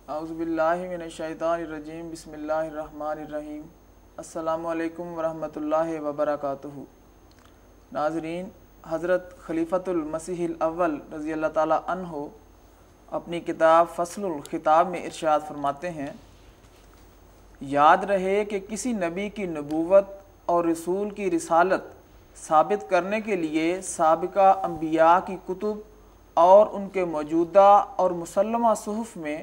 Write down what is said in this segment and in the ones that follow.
اعوذ باللہ من الشیطان الرجیم بسم اللہ الرحمن الرحیم السلام علیکم ورحمۃ اللہ وبرکاتہ۔ ناظرین، حضرت خلیفۃ المسیح الاول رضی اللہ تعالیٰ عنہ اپنی کتاب فصل الخطاب میں ارشاد فرماتے ہیں، یاد رہے کہ کسی نبی کی نبوت اور رسول کی رسالت ثابت کرنے کے لیے سابقہ انبیاء کی کتب اور ان کے موجودہ اور مسلمہ صحف میں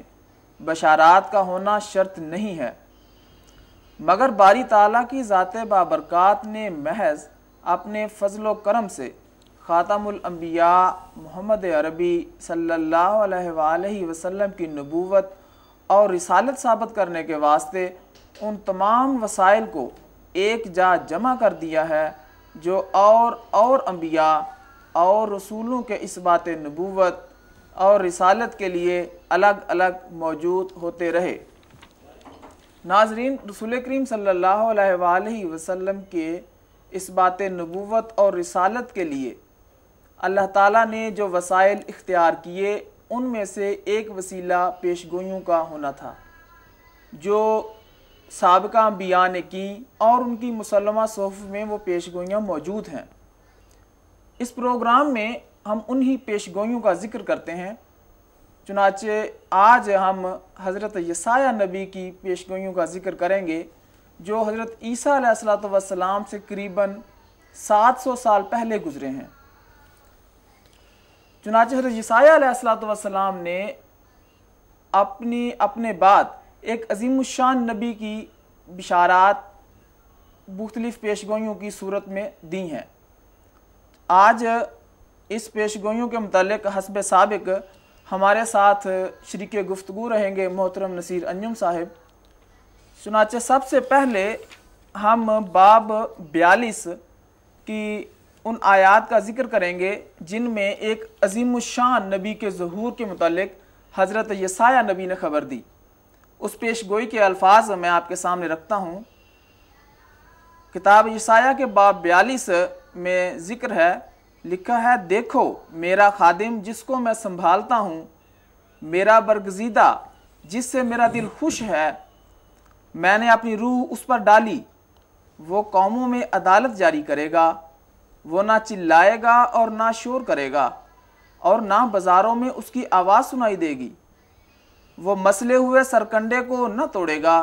بشارات کا ہونا شرط نہیں ہے، مگر باری تعالیٰ کی ذات بابرکات نے محض اپنے فضل و کرم سے خاتم الانبیاء محمد عربی صلی اللہ علیہ وآلہ وسلم کی نبوت اور رسالت ثابت کرنے کے واسطے ان تمام وسائل کو ایک جا جمع کر دیا ہے جو اور انبیاء اور رسولوں کے اثبات نبوت اور رسالت کے لیے الگ الگ موجود ہوتے رہے۔ ناظرین، رسول کریم صلی اللہ علیہ وآلہ وسلم کے اثبات نبوت اور رسالت کے لیے اللہ تعالیٰ نے جو وسائل اختیار کیے ان میں سے ایک وسیلہ پیشگوئیوں کا ہونا تھا جو سابقہ انبیاء نے کی اور ان کی مسلمہ صحف میں وہ پیشگوئیاں موجود ہیں۔ اس پروگرام میں ہم انہی پیشگوئیوں کا ذکر کرتے ہیں، چنانچہ آج ہم حضرت یسایہ نبی کی پیشگوئیوں کا ذکر کریں گے جو حضرت عیسیٰ علیہ السلام سے قریباً 700 سال پہلے گزرے ہیں۔ چنانچہ حضرت یسایہ علیہ السلام نے اپنے بعد ایک عظیم الشان نبی کی بشارات مختلف پیشگوئیوں کی صورت میں دی ہیں۔ آج اس پیشگوئیوں کے متعلق حسب سابق ہمارے ساتھ شریک گفتگو رہیں گے محترم نصیر انجم صاحب۔ چنانچہ سب سے پہلے ہم باب 42 کی ان آیات کا ذکر کریں گے جن میں ایک عظیم الشان نبی کے ظہور کے متعلق حضرت یسایہ نبی نے خبر دی۔ اس پیشگوئی کے الفاظ میں آپ کے سامنے رکھتا ہوں۔ کتاب یسایہ کے باب 42 میں ذکر ہے، لکھا ہے، دیکھو میرا خادم جس کو میں سنبھالتا ہوں، میرا برگزیدہ جس سے میرا دل خوش ہے، میں نے اپنی روح اس پر ڈالی، وہ قوموں میں عدالت جاری کرے گا، وہ نہ چلائے گا اور نہ شور کرے گا اور نہ بازاروں میں اس کی آواز سنائی دے گی، وہ مسلے ہوئے سرکنڈے کو نہ توڑے گا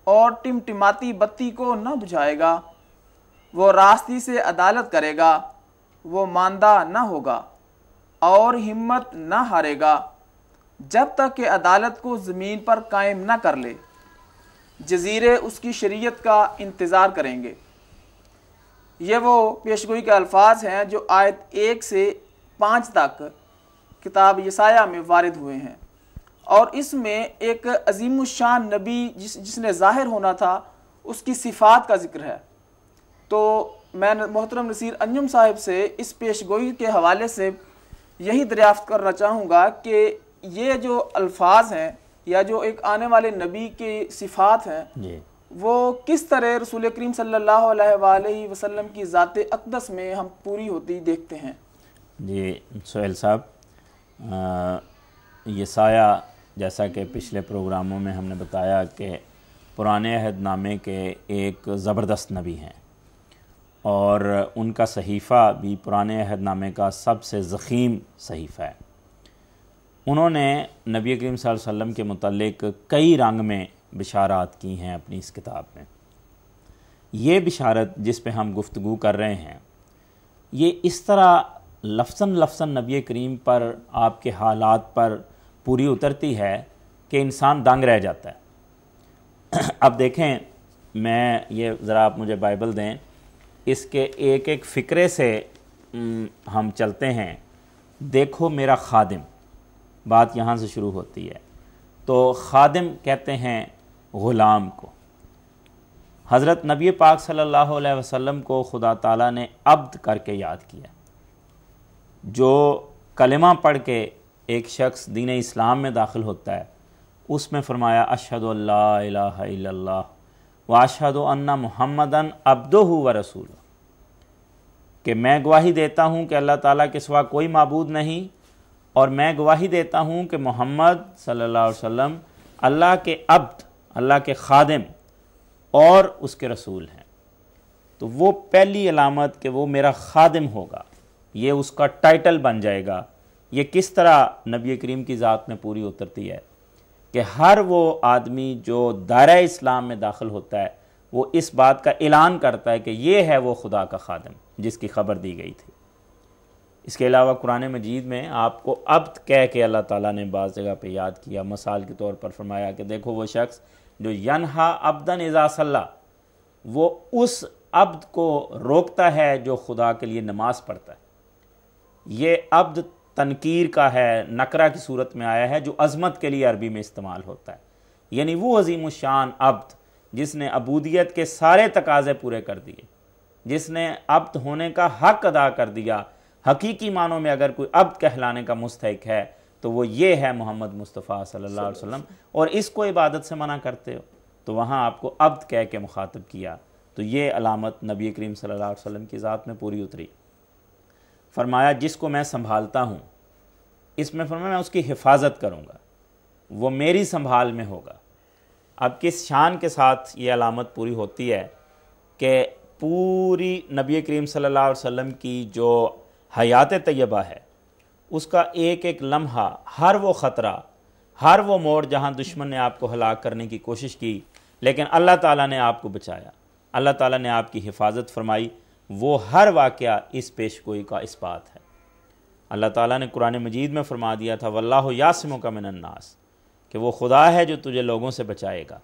اور ٹمٹماتی بتی کو نہ بجھائے گا، وہ راستی سے عدالت کرے گا، وہ ماندہ نہ ہوگا اور ہمت نہ ہارے گا جب تک کہ عدالت کو زمین پر قائم نہ کر لے، جزیرے اس کی شریعت کا انتظار کریں گے۔ یہ وہ پیشگوئی کے الفاظ ہیں جو آیت 1 سے 5 تک کتاب یسایہ میں وارد ہوئے ہیں، اور اس میں ایک عظیم الشان نبی جس نے ظاہر ہونا تھا اس کی صفات کا ذکر ہے۔ تو میں محترم نصیر انجم صاحب سے اس پیشگوئی کے حوالے سے یہی دریافت کرنا چاہوں گا کہ یہ جو الفاظ ہیں یا جو ایک آنے والے نبی کی صفات ہیں وہ کس طرح رسول کریم صلی اللہ علیہ وآلہ وسلم کی ذات اقدس میں ہم پوری ہوتی دیکھتے ہیں۔ جی سہیل صاحب، یسایہ جیسا کہ پچھلے پروگراموں میں ہم نے بتایا کہ پرانے عہد نامے کے ایک زبردست نبی ہیں، اور ان کا صحیفہ بھی پرانے عہد نامے کا سب سے ضخیم صحیفہ ہے۔ انہوں نے نبی کریم صلی اللہ علیہ وسلم کے متعلق کئی رنگ میں بشارات کی ہیں اپنی اس کتاب میں۔ یہ بشارت جس پہ ہم گفتگو کر رہے ہیں یہ اس طرح لفظاً نبی کریم پر، آپ کے حالات پر پوری اترتی ہے کہ انسان دنگ رہ جاتا ہے۔ اب دیکھیں، میں یہ ذرا آپ مجھے بائبل دیں، اس کے ایک ایک فقرے سے ہم چلتے ہیں۔ دیکھو میرا خادم، بات یہاں سے شروع ہوتی ہے۔ تو خادم کہتے ہیں غلام کو۔ حضرت نبی پاک صلی اللہ علیہ وسلم کو خدا تعالیٰ نے عبد کر کے یاد کیا۔ جو کلمہ پڑھ کے ایک شخص دین اسلام میں داخل ہوتا ہے اس میں فرمایا اشہد ان لا الہ الا اللہ واشہد ان محمدً عبدہ ورسولہ، کہ میں گواہی دیتا ہوں کہ اللہ تعالیٰ کے سوا کوئی معبود نہیں، اور میں گواہی دیتا ہوں کہ محمد صلی اللہ علیہ وسلم اللہ کے عبد، اللہ کے خادم اور اس کے رسول ہیں، تو وہ پہلی علامت کہ وہ میرا خادم ہوگا، یہ اس کا ٹائٹل بن جائے گا۔ یہ کس طرح نبی کریم کی ذات میں پوری اترتی ہے کہ ہر وہ آدمی جو دائرہ اسلام میں داخل ہوتا ہے وہ اس بات کا اعلان کرتا ہے کہ یہ ہے وہ خدا کا خادم جس کی خبر دی گئی تھی۔ اس کے علاوہ قرآن مجید میں آپ کو عبد کہہ کے اللہ تعالیٰ نے بعض جگہ پہ یاد کیا، مثال کے طور پر فرمایا کہ دیکھو وہ شخص جو ینہا عبدن اذا صلی، وہ اس عبد کو روکتا ہے جو خدا کے لیے نماز پڑھتا ہے۔ یہ عبد تنکیر کا ہے، نکرہ کی صورت میں آیا ہے، جو عظمت کے لیے عربی میں استعمال ہوتا ہے، یعنی وہ عظیم الشان عبد جس نے عبودیت کے سارے تقاضے پورے کر دیے، جس نے عبد ہونے کا حق ادا کر دیا۔ حقیقی معنوں میں اگر کوئی عبد کہلانے کا مستحق ہے تو وہ یہ ہے محمد مصطفیٰ صلی اللہ علیہ وسلم، اور اس کو عبادت سے منع کرتے ہو تو وہاں آپ کو عبد کہہ کے مخاطب کیا۔ تو یہ علامت نبی کریم صلی اللہ علیہ وسلم کی ذات میں پوری اتری۔ فرمایا جس کو میں سنبھالتا ہوں، اس میں فرمایا میں اس کی حفاظت کروں گا، وہ میری سنبھال میں ہوگا۔ اب کس شان کے ساتھ یہ علامت پوری ہوتی ہے کہ پوری نبی کریم صلی اللہ علیہ وسلم کی جو حیات طیبہ ہے اس کا ایک ایک لمحہ، ہر وہ خطرہ، ہر وہ موڑ جہاں دشمن نے آپ کو ہلاک کرنے کی کوشش کی لیکن اللہ تعالیٰ نے آپ کو بچایا، اللہ تعالیٰ نے آپ کی حفاظت فرمائی، وہ ہر واقعہ اس پیش گوئی کا اثبات ہے۔ اللہ تعالیٰ نے قرآن مجید میں فرما دیا تھا واللہ یعصمک من الناس، کہ وہ خدا ہے جو تجھے لوگوں سے بچائے گا۔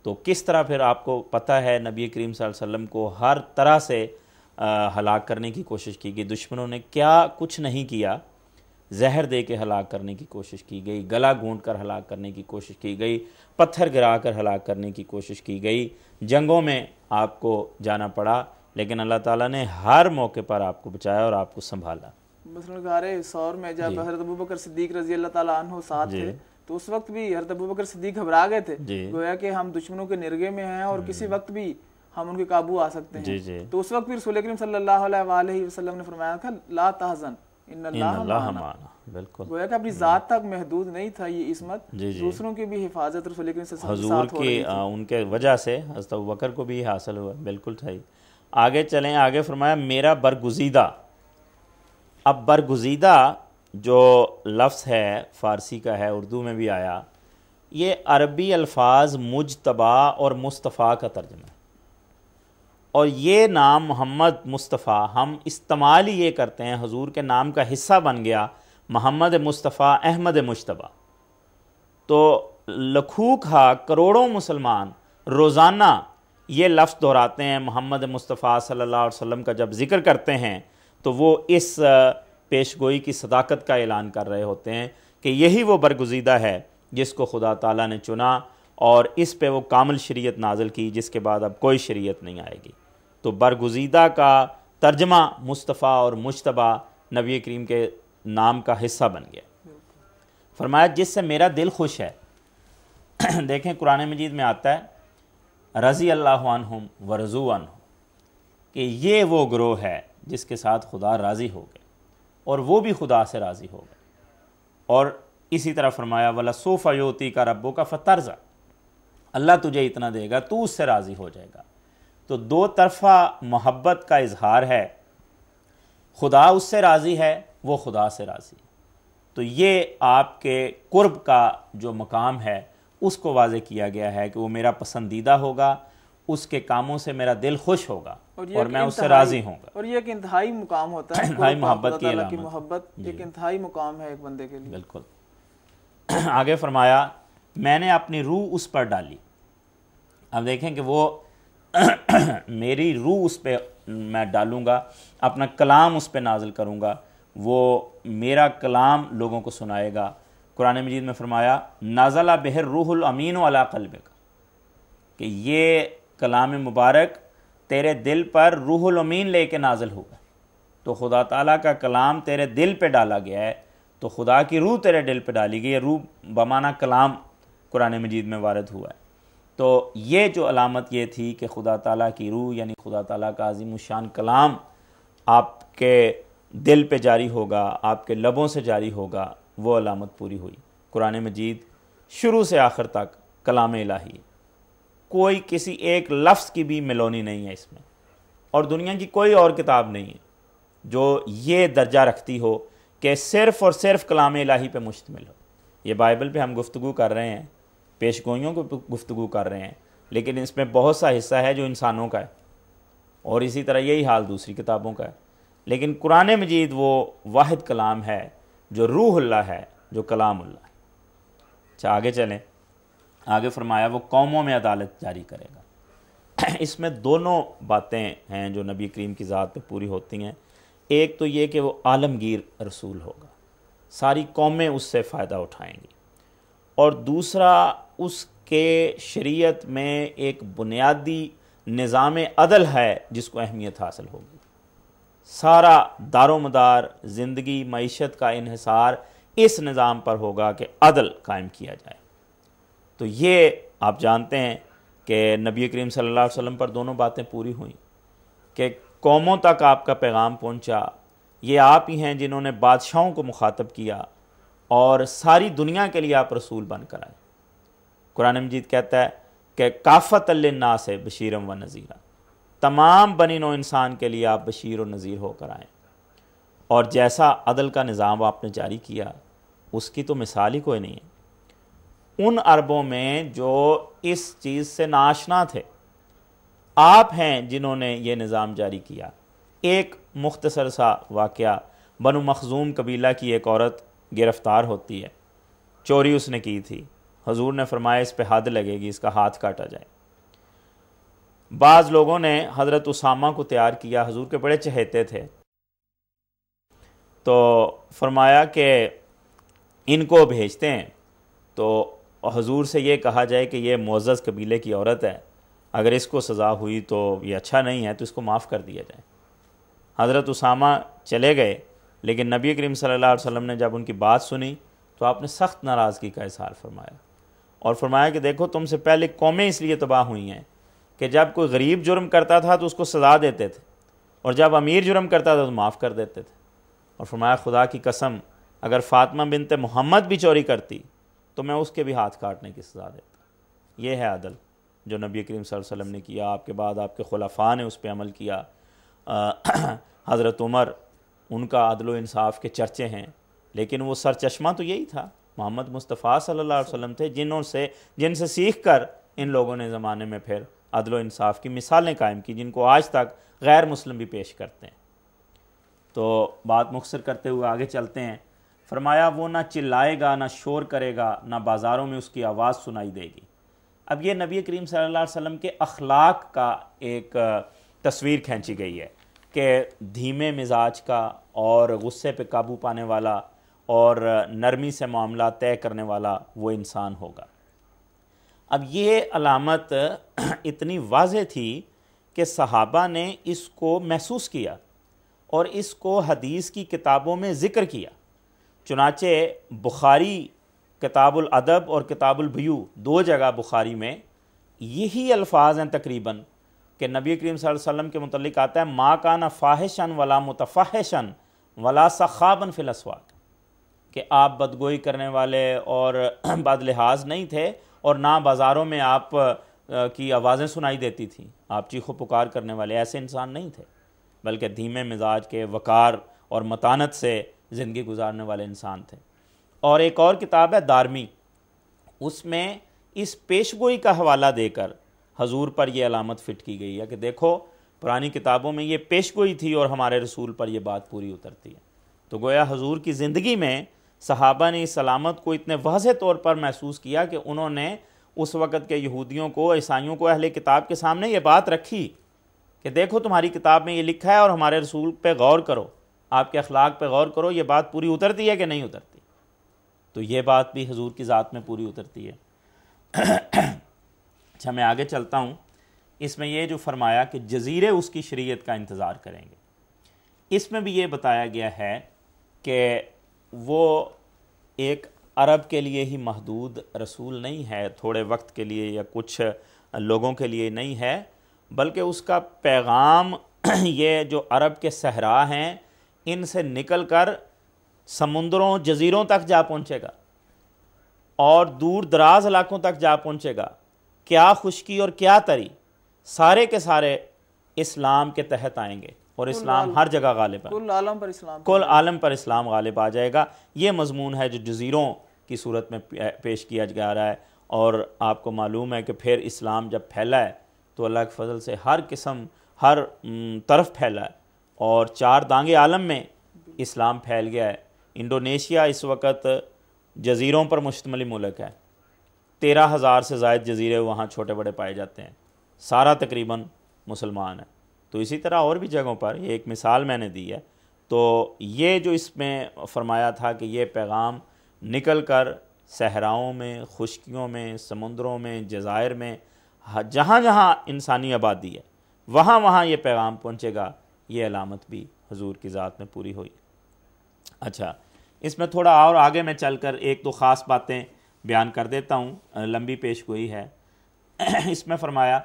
تو کس طرح پھر آپ کو پتہ ہے نبی کریم صلی اللہ علیہ وسلم کو ہر طرح سے ہلاک کرنے کی کوشش کی گئی، دشمنوں نے کیا کچھ نہیں کیا، زہر دے کے ہلاک کرنے کی کوشش کی گئی، گلا گھونٹ کر ہلاک کرنے کی کوشش کی گئی، پتھر گرا کر ہلاک کرنے کی کوشش کی گئی، جنگوں میں آپ کو جانا پڑا، لیکن اللہ تعالیٰ نے ہر موقع پر آپ کو بچایا اور آپ کو سنبھالا۔ مثلا غارِ ثور میں جب حضرت ابوبکر صدیق رضی اللہ تعالیٰ عنہ ساتھ تھے تو اس وقت بھی حضرت ابوبکر صدیق گھبرا گئے تھے، گویا کہ ہم دشمنوں کے نرغے میں ہیں اور کسی وقت بھی ہم ان کے قابو آ سکتے ہیں۔ تو اس وقت بھی رسول کریم صلی اللہ علیہ وآلہ وسلم نے فرمایا تھا لا تحزن ان اللہ معنا، بالکل گویا کہ اپنی ذات تک محدود نہیں تھا یہ عصمت، دوسروں کی بھی حفاظت رسول کریم صلی اللہ علیہ وسلم حضور کی ان کے وجہ سے حضرت ابوبکر کو بھی حاصل ہوا۔ بالکل صحیح۔ آگے چلیں، آگے فرمایا میرا برگزیدہ۔ اب برگزیدہ جو لفظ ہے فارسی کا ہے، اردو میں بھی آیا، یہ عربی الفاظ مجتبی اور مصطفیٰ کا ترجمہ ہے، اور یہ نام محمد مصطفیٰ ہم استعمال ہی یہ کرتے ہیں، حضور کے نام کا حصہ بن گیا محمد مصطفیٰ احمد مجتبی۔ تو لکھوں کھا کروڑوں مسلمان روزانہ یہ لفظ دہراتے ہیں، محمد مصطفیٰ صلی اللہ علیہ وسلم کا جب ذکر کرتے ہیں تو وہ اس پیش گوئی کی صداقت کا اعلان کر رہے ہوتے ہیں کہ یہی وہ برگزیدہ ہے جس کو خدا تعالیٰ نے چنا اور اس پہ وہ کامل شریعت نازل کی جس کے بعد اب کوئی شریعت نہیں آئے گی۔ تو برگزیدہ کا ترجمہ مصطفیٰ اور مجتبی نبی کریم کے نام کا حصہ بن گیا۔ فرمایا جس سے میرا دل خوش ہے۔ دیکھیں قرآن مجید میں آتا ہے رضی اللہ عنہم ورضوا عنہ، کہ یہ وہ گروہ ہے جس کے ساتھ خدا راضی ہو گئے اور وہ بھی خدا سے راضی ہو گئے۔ اور اسی طرح فرمایا وَلَسَوْفَ يُعْطِيكَ رَبُّكَ فَتَرْضَىٰ، اللہ تجھے اتنا دے گا تو اس سے راضی ہو جائے گا۔ تو دو طرفہ محبت کا اظہار ہے، خدا اس سے راضی ہے، وہ خدا سے راضی ہے۔ تو یہ آپ کے قرب کا جو مقام ہے اس کو واضح کیا گیا ہے کہ وہ میرا پسندیدہ ہوگا، اس کے کاموں سے میرا دل خوش ہوگا اور میں اس سے راضی ہوں گا۔ اور یہ ایک انتہائی مقام ہوتا ہے، انتہائی محبت کی علامت، محبت ایک انتہائی مقام ہے ایک بندے کے لیے۔ بالکل۔ آگے فرمایا میں نے اپنی روح اس پر ڈالی۔ اب دیکھیں کہ وہ میری روح اس پہ میں ڈالوں گا، اپنا کلام اس پہ نازل کروں گا، وہ میرا کلام لوگوں کو سنائے گا۔ قرآن مجید میں فرمایا نازل بہ الروح الامین علی قلبک، کہ یہ کلام مبارک تیرے دل پر روح الامین لے کے نازل ہوگا۔ تو خدا تعالیٰ کا کلام تیرے دل پہ ڈالا گیا ہے، تو خدا کی روح تیرے دل پہ ڈالی گئی ہے، روح بمعنی کلام قرآن مجید میں وارد ہوا ہے۔ تو یہ جو علامت یہ تھی کہ خدا تعالیٰ کی روح یعنی خدا تعالیٰ کا عظیم الشان کلام آپ کے دل پہ جاری ہوگا، آپ کے لبوں سے جاری ہوگا، وہ علامت پوری ہوئی۔ قرآن مجید شروع سے آخر تک کلام الہی ہے، کوئی کسی ایک لفظ کی بھی ملونی نہیں ہے اس میں، اور دنیا کی کوئی اور کتاب نہیں ہے جو یہ درجہ رکھتی ہو کہ صرف اور صرف کلام الہی پہ مشتمل ہو۔ یہ بائبل پہ ہم گفتگو کر رہے ہیں، پیش گوئیوں کو گفتگو کر رہے ہیں، لیکن اس میں بہت سا حصہ ہے جو انسانوں کا ہے، اور اسی طرح یہی حال دوسری کتابوں کا ہے، لیکن قرآن مجید وہ واحد کلام ہے جو روح اللہ ہے، جو کلام اللہ ہے۔ اچھا آگے چلیں، آگے فرمایا وہ قوموں میں عدالت جاری کرے گا۔ اس میں دونوں باتیں ہیں جو نبی کریم کی ذات پہ پوری ہوتی ہیں۔ ایک تو یہ کہ وہ عالمگیر رسول ہوگا، ساری قومیں اس سے فائدہ اٹھائیں گی، اور دوسرا اس کے شریعت میں ایک بنیادی نظام عدل ہے جس کو اہمیت حاصل ہوگی۔ سارا دار و مدار زندگی معیشت کا انحصار اس نظام پر ہوگا کہ عدل قائم کیا جائے۔ تو یہ آپ جانتے ہیں کہ نبی کریم صلی اللہ علیہ وسلم پر دونوں باتیں پوری ہوئیں کہ قوموں تک آپ کا پیغام پہنچا، یہ آپ ہی ہیں جنہوں نے بادشاہوں کو مخاطب کیا، اور ساری دنیا کے لیے آپ رسول بن کر آئے۔ قرآن مجید کہتا ہے کہ کافۃ للناس بشیرا و نذیرا، تمام بنی نوع انسان کے لیے آپ بشیر و نذیر ہو کر آئیں، اور جیسا عدل کا نظام آپ نے جاری کیا اس کی تو مثال ہی کوئی نہیں ہے۔ ان عربوں میں جو اس چیز سے ناآشنا تھے، آپ ہیں جنہوں نے یہ نظام جاری کیا۔ ایک مختصر سا واقعہ، بنو مخزوم قبیلہ کی ایک عورت گرفتار ہوتی ہے، چوری اس نے کی تھی، حضور نے فرمایا اس پہ حد لگے گی، اس کا ہاتھ کاٹا جائے۔ بعض لوگوں نے حضرت اسامہ کو تیار کیا، حضور کے بڑے چہیتے تھے، تو فرمایا کہ ان کو بھیجتے ہیں تو حضور سے یہ کہا جائے کہ یہ معزز قبیلے کی عورت ہے، اگر اس کو سزا ہوئی تو یہ اچھا نہیں ہے، تو اس کو معاف کر دیا جائے۔ حضرت اسامہ چلے گئے، لیکن نبی کریم صلی اللہ علیہ وسلم نے جب ان کی بات سنی تو آپ نے سخت ناراضگی کا اظہار فرمایا، اور فرمایا کہ دیکھو تم سے پہلے قومیں اس لیے تباہ ہوئی ہیں کہ جب کوئی غریب جرم کرتا تھا تو اس کو سزا دیتے تھے، اور جب امیر جرم کرتا تھا تو معاف کر دیتے تھے۔ اور فرمایا خدا کی قسم اگر فاطمہ بنت محمد بھی چوری کرتی تو میں اس کے بھی ہاتھ کاٹنے کی سزا دیتا۔ یہ ہے عدل جو نبی کریم صلی اللہ علیہ وسلم نے کیا، آپ کے بعد آپ کے خلفاء نے اس پہ عمل کیا۔ حضرت عمر، ان کا عدل و انصاف کے چرچے ہیں، لیکن وہ سرچشمہ تو یہی تھا، محمد مصطفیٰ صلی اللہ علیہ وسلم تھے، جن سے سیکھ کر ان لوگوں نے زمانے میں پھر عدل و انصاف کی مثالیں قائم کی، جن کو آج تک غیر مسلم بھی پیش کرتے ہیں۔ تو بات مختصر کرتے ہوئے آگے چلتے ہیں۔ فرمایا وہ نہ چلائے گا، نہ شور کرے گا، نہ بازاروں میں اس کی آواز سنائی دے گی۔ اب یہ نبی کریم صلی اللہ علیہ وسلم کے اخلاق کا ایک تصویر کھینچی گئی ہے کہ دھیمے مزاج کا اور غصے پہ قابو پانے والا اور نرمی سے معاملات طے کرنے والا وہ انسان ہوگا۔ اب یہ علامت اتنی واضح تھی کہ صحابہ نے اس کو محسوس کیا اور اس کو حدیث کی کتابوں میں ذکر کیا۔ چنانچہ بخاری کتاب الادب اور کتاب البیوع، دو جگہ بخاری میں یہی الفاظ ہیں تقریباً کہ نبی کریم صلی اللہ علیہ وسلم کے متعلق آتا ہے ما کان فاحشا ولا متفحشا ولا سخابا فی الاسواق، کہ آپ بدگوئی کرنے والے اور بد لحاظ نہیں تھے، اور نہ بازاروں میں آپ کی آوازیں سنائی دیتی تھیں، آپ چیخ و پکار کرنے والے ایسے انسان نہیں تھے، بلکہ دھیمے مزاج کے، وقار اور متانت سے زندگی گزارنے والے انسان تھے۔ اور ایک اور کتاب ہے دارمی، اس میں اس پیشگوئی کا حوالہ دے کر حضور پر یہ علامت فٹ کی گئی ہے کہ دیکھو پرانی کتابوں میں یہ پیشگوئی تھی اور ہمارے رسول پر یہ بات پوری اترتی ہے۔ تو گویا حضور کی زندگی میں صحابہ نے اس علامت کو اتنے واضح طور پر محسوس کیا کہ انہوں نے اس وقت کے یہودیوں کو، عیسائیوں کو، اہل کتاب کے سامنے یہ بات رکھی کہ دیکھو تمہاری کتاب میں یہ لکھا ہے اور ہمارے رسول پہ غور کرو، آپ کے اخلاق پہ غور کرو، یہ بات پوری اترتی ہے کہ نہیں اترتی؟ تو یہ بات بھی حضور کی ذات میں پوری اترتی ہے۔ اچھا میں آگے چلتا ہوں۔ اس میں یہ جو فرمایا کہ جزیرے اس کی شریعت کا انتظار کریں گے، اس میں بھی یہ بتایا گیا ہے کہ وہ ایک عرب کے لیے ہی محدود رسول نہیں ہے، تھوڑے وقت کے لیے یا کچھ لوگوں کے لیے نہیں ہے، بلکہ اس کا پیغام یہ جو عرب کے صحرا ہیں ان سے نکل کر سمندروں، جزیروں تک جا پہنچے گا، اور دور دراز علاقوں تک جا پہنچے گا، کیا خشکی اور کیا تری، سارے کے سارے اسلام کے تحت آئیں گے اور اسلام ہر جگہ غالب ہے، کل عالم پر اسلام، کل عالم پر اسلام غالب آ جائے گا۔ یہ مضمون ہے جو جزیروں کی صورت میں پیش کیا جا رہا ہے۔ اور آپ کو معلوم ہے کہ پھر اسلام جب پھیلا ہے تو اللہ کے فضل سے ہر قسم ہر طرف پھیلا ہے، اور 4 دانگے عالم میں اسلام پھیل گیا ہے۔ انڈونیشیا اس وقت جزیروں پر مشتمل ملک ہے، 13,000 سے زائد جزیرے وہاں چھوٹے بڑے پائے جاتے ہیں، سارا تقریباً مسلمان ہے۔ تو اسی طرح اور بھی جگہوں پر، یہ ایک مثال میں نے دی ہے۔ تو یہ جو اس میں فرمایا تھا کہ یہ پیغام نکل کر صحراؤں میں، خشکیوں میں، سمندروں میں، جزائر میں، جہاں جہاں انسانی آبادی ہے وہاں وہاں یہ پیغام پہنچے گا، یہ علامت بھی حضور کی ذات میں پوری ہوئی۔ اچھا، اس میں تھوڑا اور آگے میں چل کر 1-2 خاص باتیں بیان کر دیتا ہوں، لمبی پیش گوئی ہے۔ اس میں فرمایا،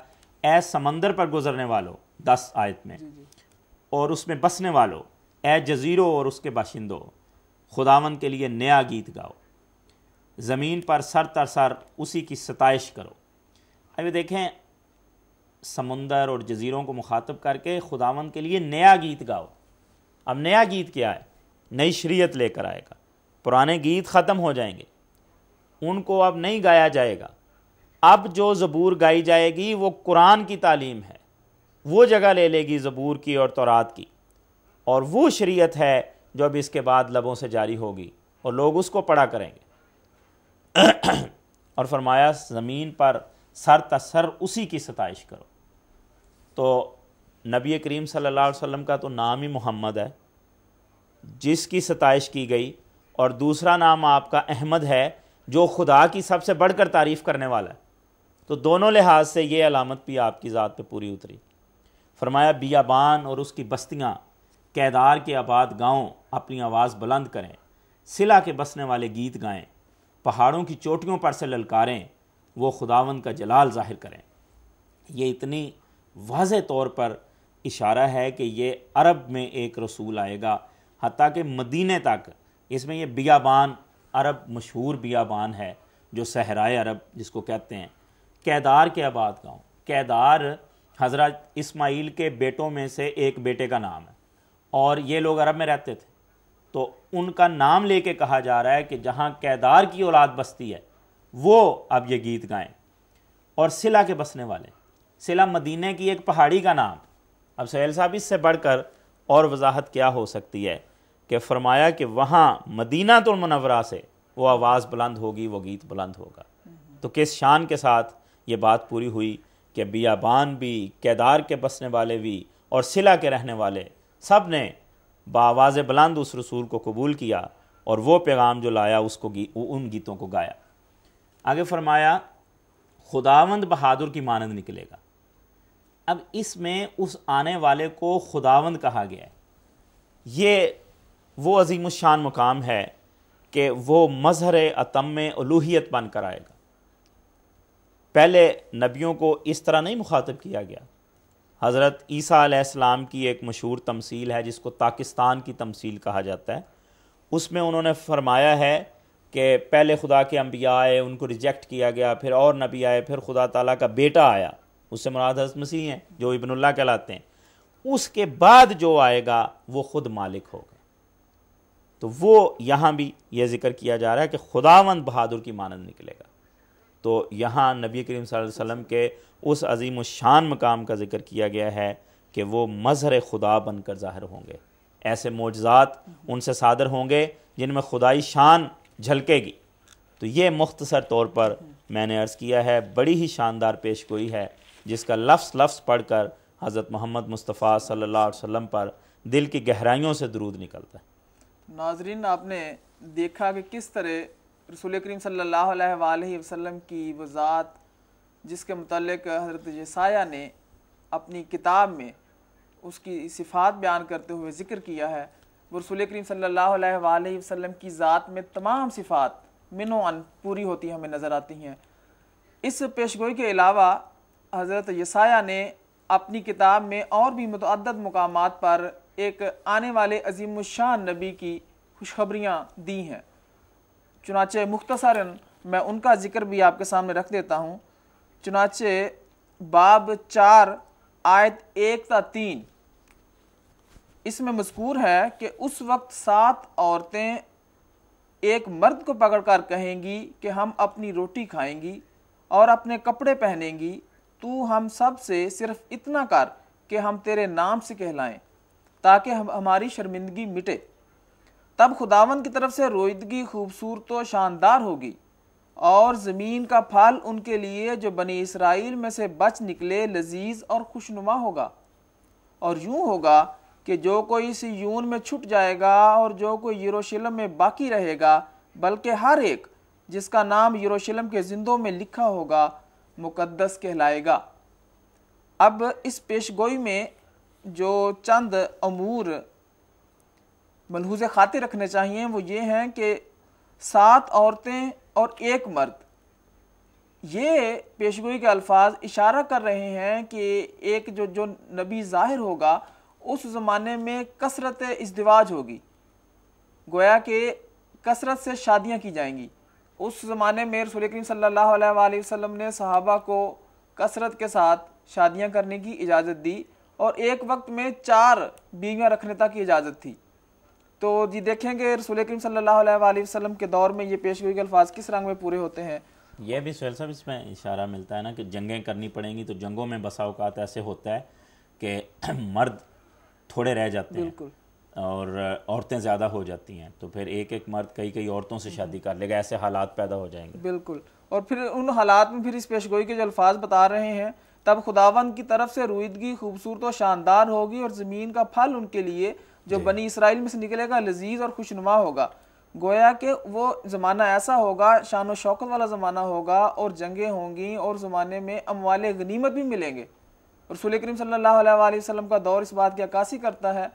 اے سمندر پر گزرنے والو، 10 آیت میں، اور اس میں بسنے والو، اے جزیروں اور اس کے باشندوں، خداوند کے لیے نیا گیت گاؤ، زمین پر سر تر سر اسی کی ستائش کرو۔ ابھی دیکھیں، سمندر اور جزیروں کو مخاطب کر کے خداوند کے لیے نیا گیت گاؤ۔ اب نیا گیت کیا ہے؟ نئی شریعت لے کر آئے گا، پرانے گیت ختم ہو جائیں گے، ان کو اب نہیں گایا جائے گا۔ اب جو زبور گائی جائے گی وہ قرآن کی تعلیم ہے، وہ جگہ لے لے گی زبور کی اور تورات کی، اور وہ شریعت ہے جو اب اس کے بعد لبوں سے جاری ہوگی اور لوگ اس کو پڑھا کریں گے۔ اور فرمایا، زمین پر سر تسر اسی کی ستائش کرو۔ تو نبی کریم صلی اللہ علیہ وسلم کا تو نام ہی محمد ہے، جس کی ستائش کی گئی، اور دوسرا نام آپ کا احمد ہے، جو خدا کی سب سے بڑھ کر تعریف کرنے والا ہے۔ تو دونوں لحاظ سے یہ علامت بھی آپ کی ذات پہ پوری اتری۔ فرمایا، بیابان اور اس کی بستیاں، کیدار کے آباد گاؤں اپنی آواز بلند کریں، صلہ کے بسنے والے گیت گائیں، پہاڑوں کی چوٹیوں پر سے للکاریں، وہ خداوند کا جلال ظاہر کریں۔ یہ اتنی واضح طور پر اشارہ ہے کہ یہ عرب میں ایک رسول آئے گا، حتیٰ کہ مدینے تک۔ اس میں یہ بیابان، عرب مشہور بیابان ہے جو صحرائے عرب جس کو کہتے ہیں، کیدار کے آباد گاؤں۔ کیدار حضرت اسماعیل کے بیٹوں میں سے ایک بیٹے کا نام ہے، اور یہ لوگ عرب میں رہتے تھے، تو ان کا نام لے کے کہا جا رہا ہے کہ جہاں کیدار کی اولاد بستی ہے وہ اب یہ گیت گائیں۔ اور صلہ کے بسنے والے، صلہ مدینے کی ایک پہاڑی کا نام۔ اب سہیل صاحب اس سے بڑھ کر اور وضاحت کیا ہو سکتی ہے کہ فرمایا کہ وہاں مدینہ المنورہ سے وہ آواز بلند ہوگی، وہ گیت بلند ہوگا۔ تو کس شان کے ساتھ یہ بات پوری ہوئی کہ بیابان بھی، کیدار کے بسنے والے بھی، اور صلہ کے رہنے والے، سب نے بآواز بلند اس رسول کو قبول کیا، اور وہ پیغام جو لایا اس کو ان گیتوں کو گایا۔ آگے فرمایا، خداوند بہادر کی مانند نکلے گا۔ اب اس میں اس آنے والے کو خداوند کہا گیا ہے۔ یہ وہ عظیم الشان مقام ہے کہ وہ مظہر اتم الوہیت بن کر آئے گا۔ پہلے نبیوں کو اس طرح نہیں مخاطب کیا گیا۔ حضرت عیسیٰ علیہ السلام کی ایک مشہور تمثیل ہے جس کو پاکستان کی تمثیل کہا جاتا ہے۔ اس میں انہوں نے فرمایا ہے کہ پہلے خدا کے انبیاء آئے، ان کو ریجیکٹ کیا گیا، پھر اور نبی آئے، پھر خدا تعالیٰ کا بیٹا آیا، اس سے مراد حضرت مسیح ہیں جو ابن اللہ کہلاتے ہیں۔ اس کے بعد جو آئے گا وہ خود مالک ہوگا۔ تو وہ یہاں بھی یہ ذکر کیا جا رہا ہے کہ خداوند بہادر کی مانند نکلے گا۔ تو یہاں نبی کریم صلی اللہ علیہ وسلم کے اس عظیم الشان مقام کا ذکر کیا گیا ہے کہ وہ مظہر خدا بن کر ظاہر ہوں گے۔ ایسے معجزات ان سے صادر ہوں گے جن میں خدائی شان جھلکے گی۔ تو یہ مختصر طور پر میں نے عرض کیا ہے، بڑی ہی شاندار پیش گوئی ہے جس کا لفظ لفظ پڑھ کر حضرت محمد مصطفیٰ صلی اللہ علیہ وسلم پر دل کی گہرائیوں سے درود نکلتا ہے۔ ناظرین، آپ نے دیکھا کہ کس طرح رسول کریم صلی اللہ علیہ وآلہ وسلم کی وہ ذات جس کے متعلق حضرت یسایہ نے اپنی کتاب میں اس کی صفات بیان کرتے ہوئے ذکر کیا ہے، وہ رسول کریم صلی اللہ علیہ وآلہ وسلم کی ذات میں تمام صفات منوعاً پوری ہوتی ہمیں نظر آتی ہیں۔ اس پیشگوئی کے علاوہ حضرت یسایہ نے اپنی کتاب میں اور بھی متعدد مقامات پر ایک آنے والے عظیم الشان نبی کی خوشخبریاں دی ہیں۔ چنانچہ مختصراً میں ان کا ذکر بھی آپ کے سامنے رکھ دیتا ہوں۔ چنانچہ باب 4 آیت 1 تا 3 اس میں مذکور ہے کہ اس وقت 7 عورتیں ایک مرد کو پکڑ کر کہیں گی کہ ہم اپنی روٹی کھائیں گی اور اپنے کپڑے پہنیں گی، تو ہم سب سے صرف اتنا کر کہ ہم تیرے نام سے کہلائیں تاکہ ہماری شرمندگی مٹے۔ تب خداوند کی طرف سے رویدگی خوبصورت و شاندار ہوگی اور زمین کا پھل ان کے لیے جو بنی اسرائیل میں سے بچ نکلے لذیذ اور خوشنما ہوگا۔ اور یوں ہوگا کہ جو کوئی سیون میں چھٹ جائے گا اور جو کوئی یروشلم میں باقی رہے گا، بلکہ ہر ایک جس کا نام یروشلم کے زندوں میں لکھا ہوگا مقدس کہلائے گا۔ اب اس پیشگوئی میں جو چند امور ملحوظ خاطر رکھنے چاہیے وہ یہ ہیں کہ 7 عورتیں اور ایک مرد، یہ پیشگوئی کے الفاظ اشارہ کر رہے ہیں کہ ایک جو نبی ظاہر ہوگا اس زمانے میں کثرت ازدواج ہوگی، گویا کہ کثرت سے شادیاں کی جائیں گی۔ اس زمانے میں رسول کریم صلی اللہ علیہ وآلہ وسلم نے صحابہ کو کثرت کے ساتھ شادیاں کرنے کی اجازت دی اور ایک وقت میں 4 بیویاں رکھنے تک کی اجازت تھی۔ تو جی دیکھیں کہ رسول کریم صلی اللہ علیہ وآلہ وسلم کے دور میں یہ پیشگوئی کے الفاظ کس رنگ میں پورے ہوتے ہیں۔ یہ بھی سہیل صاحب اس میں اشارہ ملتا ہے نا کہ جنگیں کرنی پڑیں گی، تو جنگوں میں بسا اوقات ایسے ہوتا ہے کہ مرد تھوڑے رہ جاتے ہیں اور عورتیں زیادہ ہو جاتی ہیں، تو پھر ایک مرد کئی عورتوں سے شادی کر لے گا، ایسے حالات پیدا ہو جائیں گے۔ بالکل، اور پھر ان حالات میں پھر اس پیشگوئی کے جو الفاظ بتا رہے ہیں، تب خداوند کی طرف سے رویدگی خوبصورت و شاندار ہوگی اور زمین کا پھل ان کے لیے جو بنی اسرائیل میں سے نکلے گا لذیذ اور خوشنما ہوگا۔ گویا کہ وہ زمانہ ایسا ہوگا، شان و شوکت والا زمانہ ہوگا اور جنگیں ہوں گی اور زمانے میں اموال غنیمت بھی ملیں گے۔ رسول کریم صلی اللہ علیہ وآلہ وسلم کا دور اس بات کی عکاسی کرتا ہے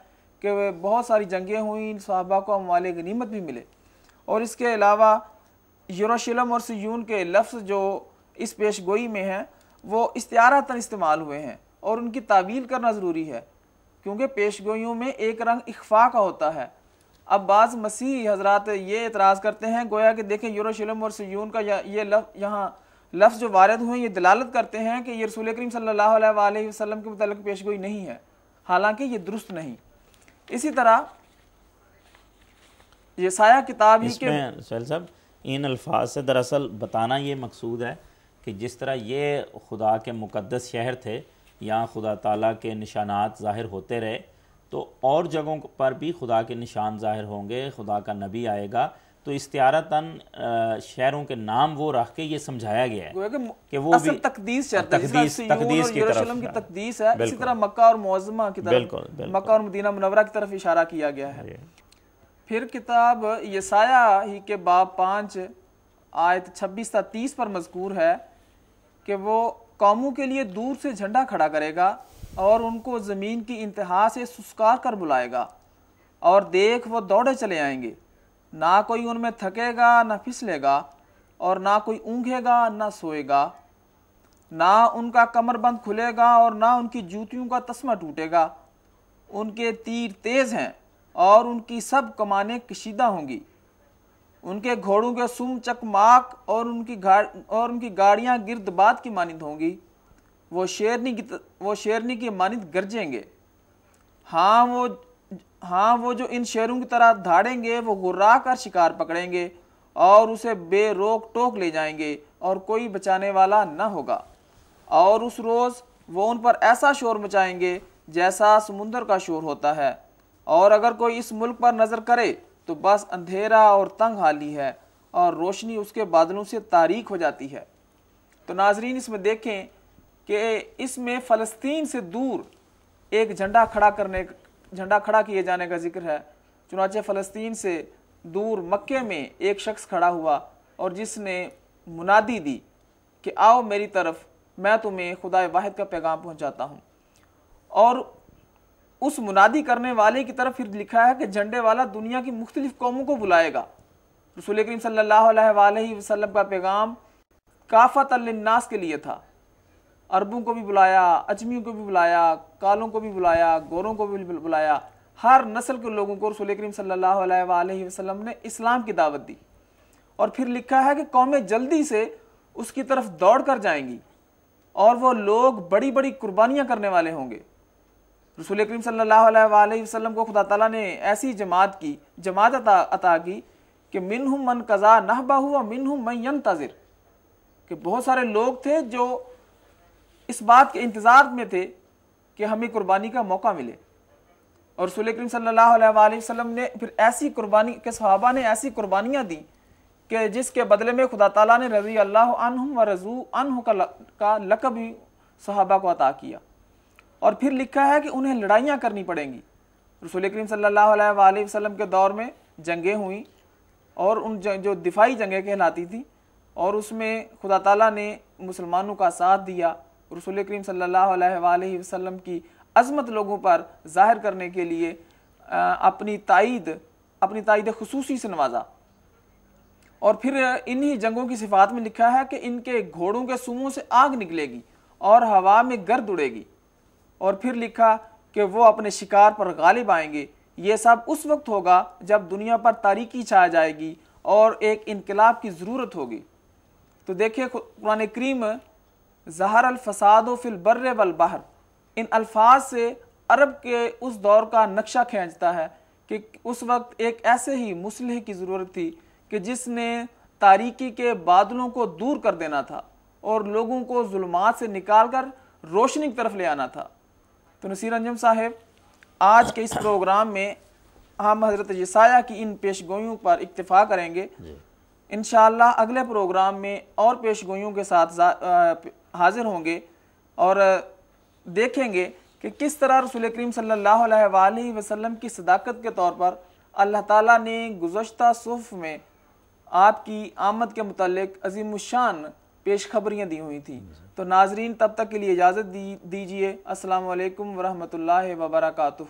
کہ بہت ساری جنگیں ہوئیں، صحابہ کو اموال غنیمت بھی ملے۔ اور اس کے علاوہ یروشلم اور سیون کے لفظ جو اس پیشگوئی میں ہیں وہ استعارتاً استعمال ہوئے ہیں اور ان کی تعویل کرنا ضروری ہے، کیونکہ پیشگوئیوں میں ایک رنگ اخفاء کا ہوتا ہے۔ اب بعض مسیحی حضرات یہ اعتراض کرتے ہیں گویا کہ دیکھیں یروشلم اور سیون کا یہ یہاں لفظ جو وارد ہوئے یہ دلالت کرتے ہیں کہ یہ رسول کریم صلی اللہ علیہ وآلہ وسلم کے متعلق پیشگوئی نہیں ہے، حالانکہ یہ درست نہیں۔ اسی طرح یہ سایہ کتاب ہی اس میں سہیل صاحب ان الفاظ سے دراصل بتانا یہ مقصود ہے کہ جس طرح یہ خدا کے مقدس شہر تھے، یہاں خدا تعالیٰ کے نشانات ظاہر ہوتے رہے، تو اور جگہوں پر بھی خدا کے نشان ظاہر ہوں گے، خدا کا نبی آئے گا، تو استعارتاً شہروں کے نام وہ رکھ کے یہ سمجھایا گیا ہے کہ وہ اصل تقدیس شرط ہے، تقدیس کی طرف یروشلم کی تقدیس ہے، اسی طرح مکہ اور معظمہ کی طرف، مکہ اور مدینہ منورہ کی طرف اشارہ کیا گیا ہے۔ پھر کتاب یسایہ ہی کے باب 5 آیت 26 تا 30 پر مذکور ہے کہ وہ قوموں کے لیے دور سے جھنڈا کھڑا کرے گا اور ان کو زمین کی انتہا سے سسکار کر بلائے گا، اور دیکھ وہ دوڑے چلے آئیں گے، نہ کوئی ان میں تھکے گا نہ پھسلے گا، اور نہ کوئی اونگھے گا نہ سوئے گا، نہ ان کا کمر بند کھلے گا اور نہ ان کی جوتیوں کا تسمہ ٹوٹے گا۔ ان کے تیر تیز ہیں اور ان کی سب کمانیں کشیدہ ہوں گی، ان کے گھوڑوں کے سم چکماک اور ان کی گاڑیاں گرد باد کی مانند ہوں گی، وہ شیرنی کی مانند گرجیں گے۔ ہاں وہ جو ان شیروں کی طرح دھاڑیں گے وہ گرا کر شکار پکڑیں گے اور اسے بے روک ٹوک لے جائیں گے اور کوئی بچانے والا نہ ہوگا۔ اور اس روز وہ ان پر ایسا شور مچائیں گے جیسا سمندر کا شور ہوتا ہے، اور اگر کوئی اس ملک پر نظر کرے تو بس اندھیرا اور تنگ حالی ہے اور روشنی اس کے بادلوں سے تاریک ہو جاتی ہے۔ تو ناظرین اس میں دیکھیں کہ اس میں فلسطین سے دور ایک جھنڈا کھڑا کیے جانے کا ذکر ہے۔ چنانچہ فلسطین سے دور مکے میں ایک شخص کھڑا ہوا اور جس نے منادی دی کہ آؤ میری طرف، میں تمہیں خدا واحد کا پیغام پہنچاتا ہوں۔ اور اس منادی کرنے والے کی طرف پھر لکھا ہے کہ جھنڈے والا دنیا کی مختلف قوموں کو بلائے گا۔ رسول کریم صلی اللہ علیہ وآلہ وسلم کا پیغام کافۃ للناس کے لیے تھا، عربوں کو بھی بلایا، اجمیوں کو بھی بلایا، کالوں کو بھی بلایا، گوروں کو بھی بلایا، ہر نسل کے لوگوں کو رسول کریم صلی اللہ علیہ وآلہ وسلم نے اسلام کی دعوت دی۔ اور پھر لکھا ہے کہ قومیں جلدی سے اس کی طرف دوڑ کر جائیں گی اور وہ لوگ بڑی بڑی قربانیاں کرنے والے ہوں گے۔ رسول کریم صلی اللہ علیہ وآلہ وسلم کو خدا تعالیٰ نے ایسی جماعت عطا کی کہ منہم من قضا نحبہ و منہم من ینتظر، کہ بہت سارے لوگ تھے جو اس بات کے انتظار میں تھے کہ ہمیں قربانی کا موقع ملے، اور رسول کریم صلی اللہ علیہ وآلہ وسلم نے پھر ایسی قربانی کے صحابہ نے ایسی قربانیاں دیں کہ جس کے بدلے میں خدا تعالیٰ نے رضی اللہ عنہم و رضوا عنہ کا لقب بھی صحابہ کو عطا کیا۔ اور پھر لکھا ہے کہ انہیں لڑائیاں کرنی پڑیں گی۔ رسول کریم صلی اللہ علیہ وآلہ وسلم کے دور میں جنگیں ہوئیں، اور ان جو دفاعی جنگیں کہلاتی تھیں، اور اس میں خدا تعالیٰ نے مسلمانوں کا ساتھ دیا۔ رسول کریم صلی اللہ علیہ وآلہ وسلم کی عظمت لوگوں پر ظاہر کرنے کے لیے اپنی تائید خصوصی سے نوازا۔ اور پھر انہی جنگوں کی صفات میں لکھا ہے کہ ان کے گھوڑوں کے سوموں سے آگ نکلے گی اور ہوا میں گرد اڑے گی، اور پھر لکھا کہ وہ اپنے شکار پر غالب آئیں گے۔ یہ سب اس وقت ہوگا جب دنیا پر تاریکی چھا جائے گی اور ایک انقلاب کی ضرورت ہوگی۔ تو دیکھیں قرآن کریم ظہر الفساد فی البر والبحر، ان الفاظ سے عرب کے اس دور کا نقشہ کھینچتا ہے کہ اس وقت ایک ایسے ہی مصلح کی ضرورت تھی کہ جس نے تاریکی کے بادلوں کو دور کر دینا تھا اور لوگوں کو ظلمات سے نکال کر روشنی کی طرف لے آنا تھا۔ تو نصیر انجم صاحب، آج کے اس پروگرام میں ہم حضرت یسایہ کی ان پیشگوئیوں پر اکتفا کریں گے۔ انشاءاللہ اگلے پروگرام میں اور پیشگوئیوں کے ساتھ حاضر ہوں گے اور دیکھیں گے کہ کس طرح رسول کریم صلی اللہ علیہ وآلہ وسلم کی صداقت کے طور پر اللہ تعالیٰ نے گزشتہ صحف میں آپ کی آمد کے متعلق عظیم الشان پیش خبریاں دی ہوئی تھیں۔ تو ناظرین، تب تک کے لیے اجازت دیجیے۔ السلام علیکم ورحمۃ اللہ وبرکاتہ۔